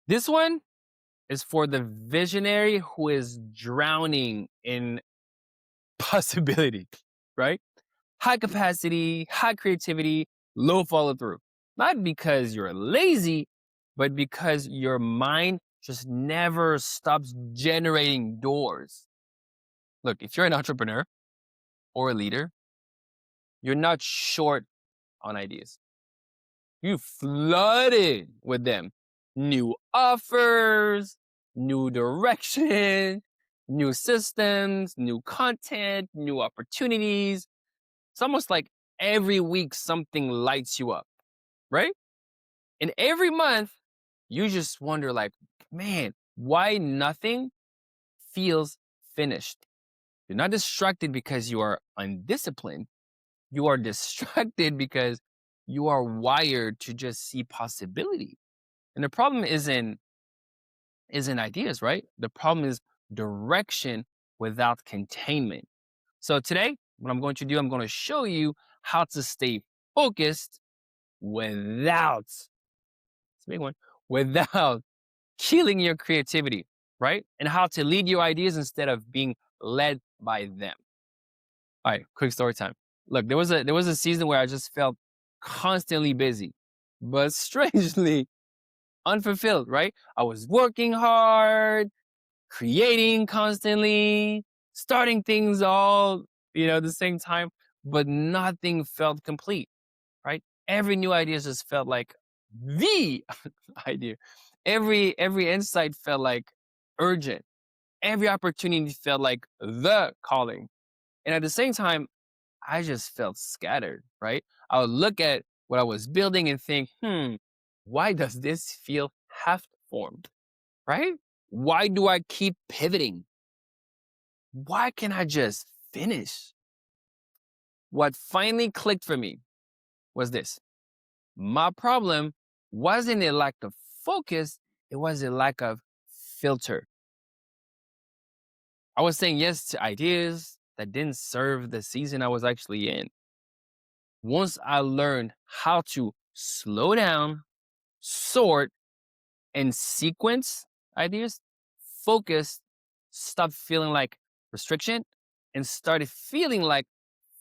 This one is for the visionary who is drowning in possibility, right? High capacity, high creativity, low follow through. Not because you're lazy, but because your mind just never stops generating doors. Look, if you're an entrepreneur or a leader, you're not short on ideas. You flooded with them. New offers, new direction, new systems, new content, new opportunities. It's almost like every week something lights you up, right? And every month you just wonder like, man, why nothing feels finished? You're not distracted because you are undisciplined. You are distracted because you are wired to just see possibility. And the problem isn't ideas, right? The problem is direction without containment. So today, what I'm going to do, I'm going to show you how to stay focused without, it's a big one, without killing your creativity, right? And how to lead your ideas instead of being led by them. All right, quick story time. Look, there was a season where I just felt constantly busy, but strangely unfulfilled, right? I was working hard, creating constantly, starting things all, at the same time, but nothing felt complete, right? Every new idea just felt like the idea. Every insight felt like urgent. Every opportunity felt like the calling. And at the same time, I just felt scattered, right? I would look at what I was building and think, why does this feel half formed, right? Why do I keep pivoting? Why can't I just finish? What finally clicked for me was this. My problem wasn't a lack of focus, it was a lack of filter. I was saying yes to ideas that didn't serve the season I was actually in. Once I learned how to slow down, sort, and sequence ideas, focus stopped feeling like restriction and started feeling like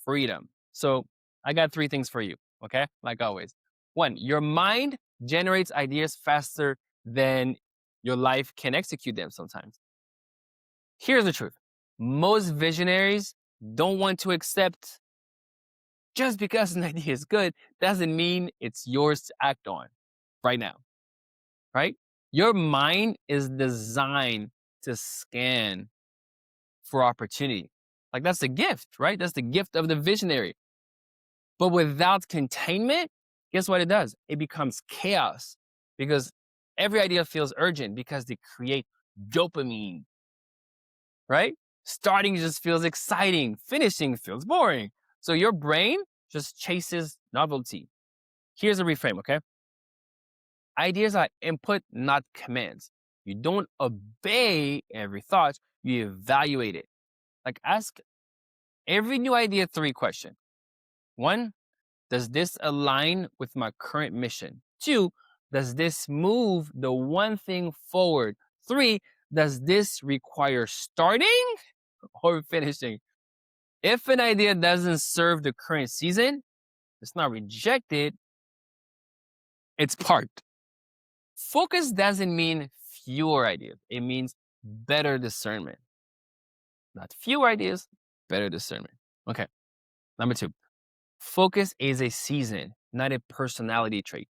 freedom. So I got three things for you, okay? Like always. One, your mind generates ideas faster than your life can execute them sometimes. Here's the truth. Most visionaries don't want to accept just because an idea is good doesn't mean it's yours to act on right now, right? Your mind is designed to scan for opportunity. Like that's the gift, right? That's the gift of the visionary. But without containment, guess what it does? It becomes chaos because every idea feels urgent because they create dopamine, right? Starting just feels exciting, finishing feels boring. So your brain just chases novelty. Here's a reframe, okay? Ideas are input, not commands. You don't obey every thought, you evaluate it. Like ask every new idea three questions. One, does this align with my current mission? Two, does this move the one thing forward? Three, does this require starting or finishing? If an idea doesn't serve the current season, it's not rejected, it's parked. Focus doesn't mean fewer ideas. It means better discernment. Not fewer ideas, better discernment. Okay. Number two, focus is a season, not a personality trait.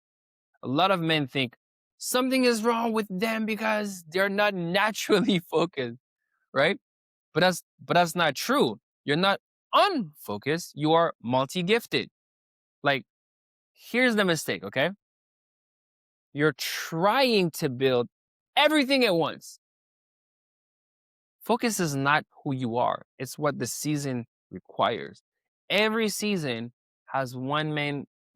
A lot of men think something is wrong with them because they're not naturally focused, right? But that's not true. You're not unfocused, you are multi-gifted. Like, here's the mistake, okay? You're trying to build everything at once. Focus is not who you are, it's what the season requires. Every season has one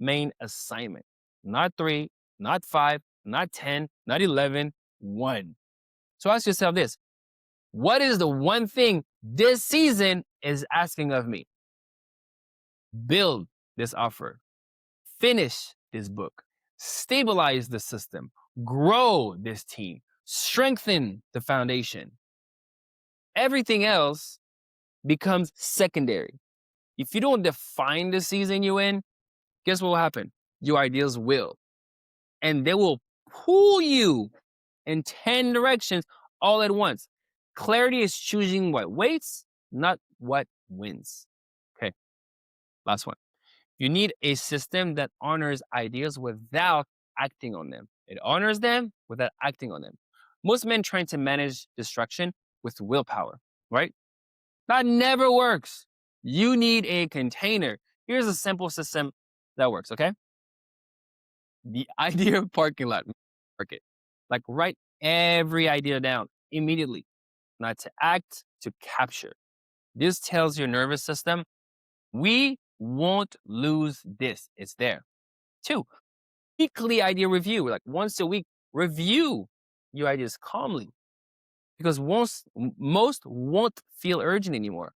main assignment, not three, not five, not 10, not 11, one. So ask yourself this. What is the one thing this season is asking of me? Build this offer, finish this book, stabilize the system, grow this team, strengthen the foundation. Everything else becomes secondary. If you don't define the season you're in, guess what will happen? Your ideas will. And they will pull you in 10 directions all at once. Clarity is choosing what waits, not what wins. Okay, last one. You need a system that honors ideas without acting on them. It honors them without acting on them. Most men trying to manage distraction with willpower, right? That never works. You need a container. Here's a simple system that works, okay? The idea of parking lot market. Like write every idea down immediately, not to act, to capture. This tells your nervous system, we won't lose this. It's there. 2, weekly idea review. Like once a week, review your ideas calmly because most won't feel urgent anymore.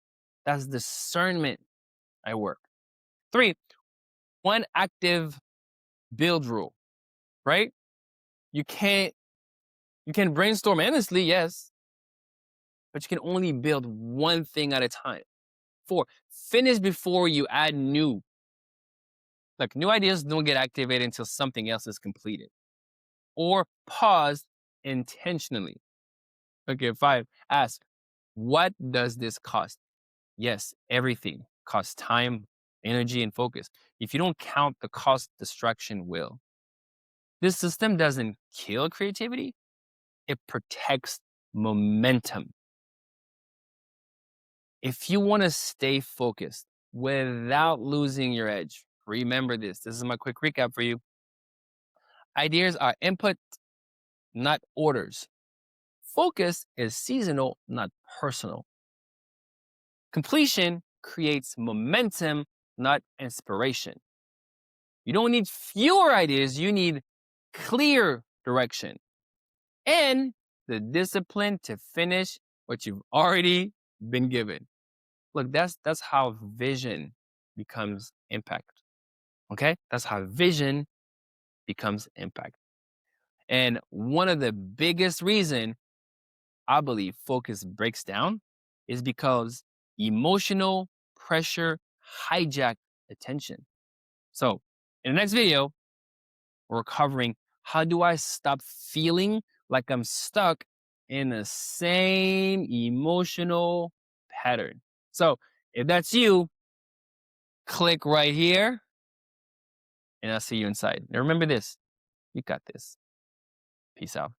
That's discernment at work. 3, one active build rule, right? You can brainstorm endlessly, yes, but you can only build one thing at a time. 4, finish before you add new. Like new ideas don't get activated until something else is completed. Or pause intentionally. Okay, 5, ask, what does this cost? Yes, everything costs time, energy, and focus. If you don't count the cost, distraction will. This system doesn't kill creativity, it protects momentum. If you want to stay focused without losing your edge, remember this. This is my quick recap for you. Ideas are input, not orders. Focus is seasonal, not personal. Completion creates momentum, not inspiration. You don't need fewer ideas, you need clear direction and the discipline to finish what you've already been given. Look, that's how vision becomes impact. Okay? That's how vision becomes impact. And one of the biggest reason I believe focus breaks down is because emotional pressure hijack attention. So, in the next video, we're covering how do I stop feeling like I'm stuck in the same emotional pattern. So, if that's you, click right here and I'll see you inside. Now remember this, you got this. Peace out.